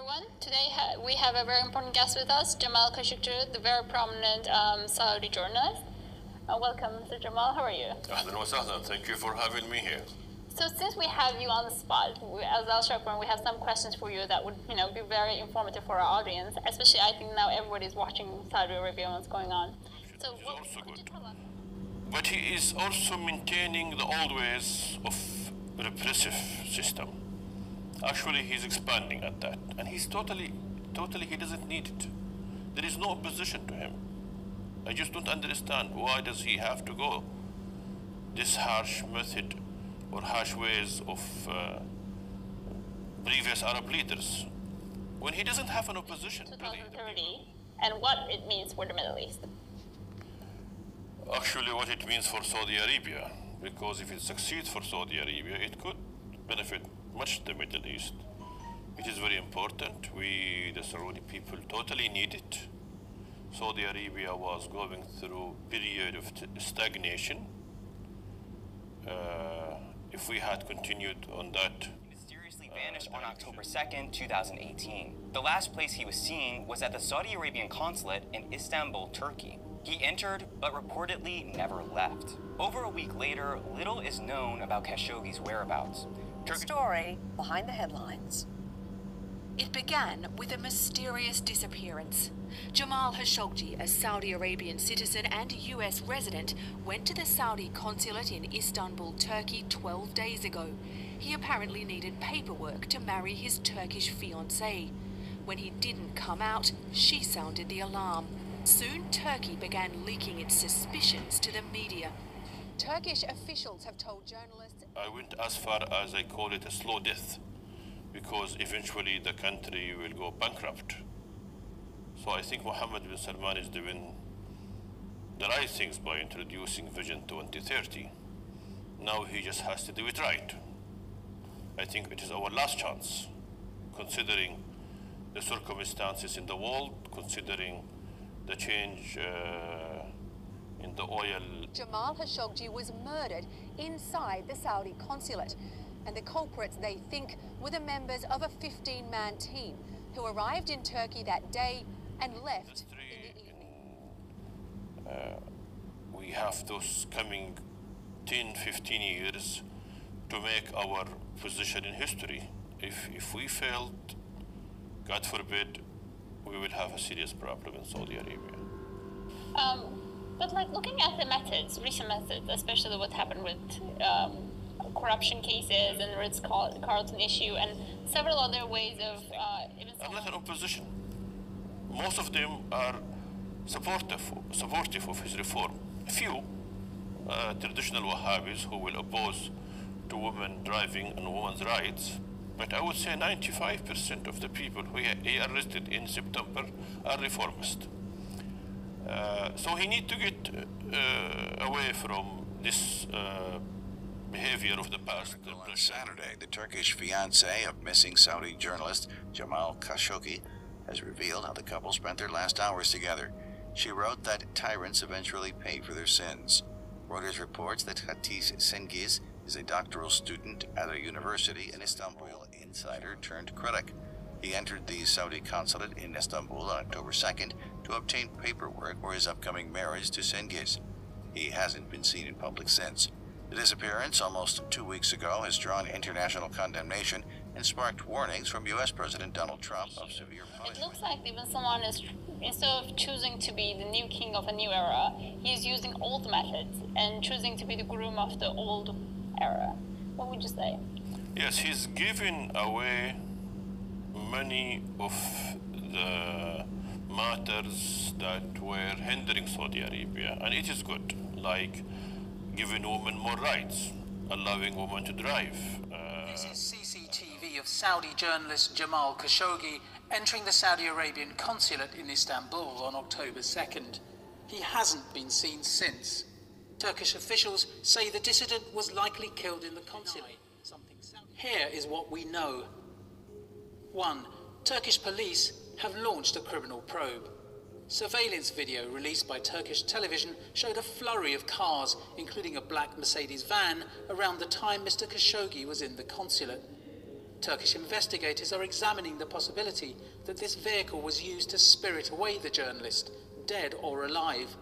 everyone. Today we have a very important guest with us, Jamal Khashoggi, the very prominent Saudi journalist. Welcome, Mr. Jamal. How are you? Ahlan wa sahlan. Thank you for having me here. So since we have you on the spot, as Al Shakran, we have some questions for you that would, be very informative for our audience. Especially, I think now everybody's watching Saudi Arabia and what's going on. So what could you tell us? But he is also maintaining the old ways of repressive system. Actually, he's expanding at that, and he's totally, he doesn't need it. There is no opposition to him. I just don't understand why does he have to go this harsh method or harsh ways of previous Arab leaders when he doesn't have an opposition. 2030, and what it means for the Middle East. Actually, what it means for Saudi Arabia, because if it succeeds for Saudi Arabia, it could benefit much the Middle East. It is very important. We, the Saudi people, totally need it. Saudi Arabia was going through a period of stagnation. If we had continued on that. Mysteriously vanished on October 2nd, 2018. The last place he was seen was at the Saudi Arabian consulate in Istanbul, Turkey. He entered, but reportedly never left. Over a week later, little is known about Khashoggi's whereabouts. The story behind the headlines. It began with a mysterious disappearance. Jamal Khashoggi, a Saudi Arabian citizen and US resident, went to the Saudi consulate in Istanbul, Turkey 12 days ago. He apparently needed paperwork to marry his Turkish fiancée. When he didn't come out, she sounded the alarm. Soon, Turkey began leaking its suspicions to the media. Turkish officials have told journalists... I went as far as I call it a slow death, because eventually the country will go bankrupt. So I think Mohammed bin Salman is doing the right things by introducing Vision 2030. Now he just has to do it right. I think it is our last chance, considering the circumstances in the world, considering the change in the oil. Jamal Khashoggi was murdered inside the Saudi consulate, and the culprits, they think, were the members of a 15-man team who arrived in Turkey that day and left in the evening. We have those coming 10, 15 years to make our position in history. If we failed, God forbid, we will have a serious problem in Saudi Arabia. But looking at the methods, recent methods, especially what happened with corruption cases and the Ritz-Carlton issue and several other ways of... I'm not an opposition. Most of them are supportive of his reform. A few traditional Wahhabis who will oppose to women driving and women's rights, but I would say 95% of the people who he arrested in September are reformist. So he needs to get away from this behavior of the past. On Saturday, the Turkish fiancée of missing Saudi journalist Jamal Khashoggi has revealed how the couple spent their last hours together. She wrote that tyrants eventually pay for their sins. Reuters reports that Hatice Cengiz is a doctoral student at a university in Istanbul, insider turned critic. He entered the Saudi consulate in Istanbul on October 2nd to obtain paperwork for his upcoming marriage to Cengiz. He hasn't been seen in public since. The disappearance almost 2 weeks ago has drawn international condemnation and sparked warnings from U.S. President Donald Trump of severe punishment. It looks like even Salman is, instead of choosing to be the new king of a new era, he's using old methods and choosing to be the groom of the old era. What would you say? Yes, he's giving away many of the matters that were hindering Saudi Arabia, and it is good, like giving women more rights, allowing women to drive. This is CCTV of Saudi journalist Jamal Khashoggi entering the Saudi Arabian consulate in Istanbul on October 2nd. He hasn't been seen since. Turkish officials say the dissident was likely killed in the consulate. Here is what we know. 1. Turkish police have launched a criminal probe. Surveillance video released by Turkish television showed a flurry of cars, including a black Mercedes van, around the time Mr. Khashoggi was in the consulate. Turkish investigators are examining the possibility that this vehicle was used to spirit away the journalist, dead or alive.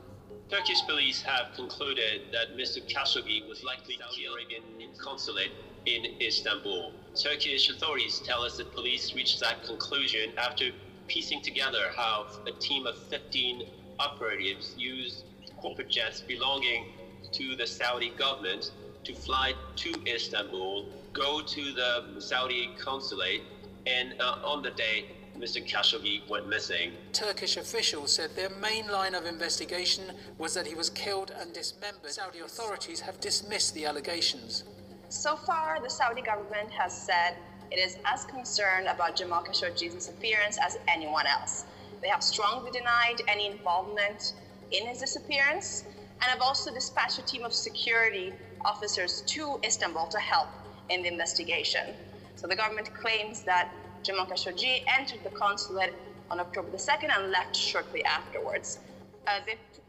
Turkish police have concluded that Mr. Khashoggi was likely Saudi Arabian consulate in Istanbul. Turkish authorities tell us that police reached that conclusion after piecing together how a team of 15 operatives used corporate jets belonging to the Saudi government to fly to Istanbul, go to the Saudi consulate, and on the day Mr. Khashoggi went missing. Turkish officials said their main line of investigation was that he was killed and dismembered. Saudi authorities have dismissed the allegations. So far, the Saudi government has said it is as concerned about Jamal Khashoggi's disappearance as anyone else. They have strongly denied any involvement in his disappearance and have also dispatched a team of security officers to Istanbul to help in the investigation. So the government claims that Jamal Khashoggi entered the consulate on October the 2nd and left shortly afterwards.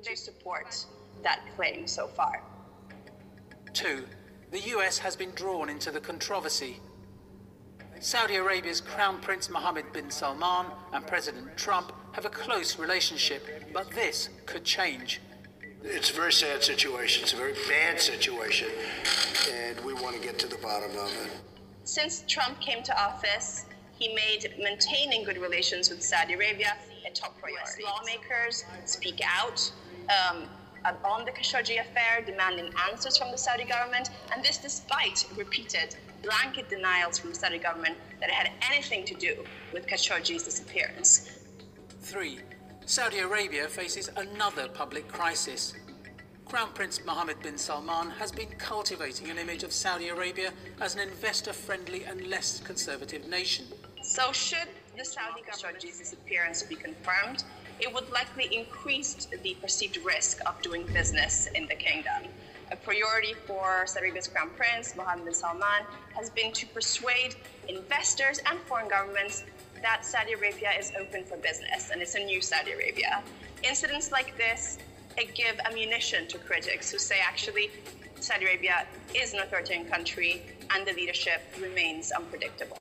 They support that claim so far. 2. The US has been drawn into the controversy. Saudi Arabia's Crown Prince Mohammed bin Salman and President Trump have a close relationship, but this could change. It's a very sad situation. It's a very bad situation, and we want to get to the bottom of it. Since Trump came to office, he made maintaining good relations with Saudi Arabia a top priority. Lawmakers speak out on the Khashoggi affair, demanding answers from the Saudi government, and this despite repeated blanket denials from the Saudi government that it had anything to do with Khashoggi's disappearance. 3. Saudi Arabia faces another public crisis. Crown Prince Mohammed bin Salman has been cultivating an image of Saudi Arabia as an investor-friendly and less conservative nation. So should the Saudi Khashoggi's disappearance be confirmed, it would likely increase the perceived risk of doing business in the kingdom. A priority for Saudi Arabia's Crown Prince, Mohammed bin Salman, has been to persuade investors and foreign governments that Saudi Arabia is open for business and it's a new Saudi Arabia. Incidents like this give ammunition to critics who say actually Saudi Arabia is an authoritarian country and the leadership remains unpredictable.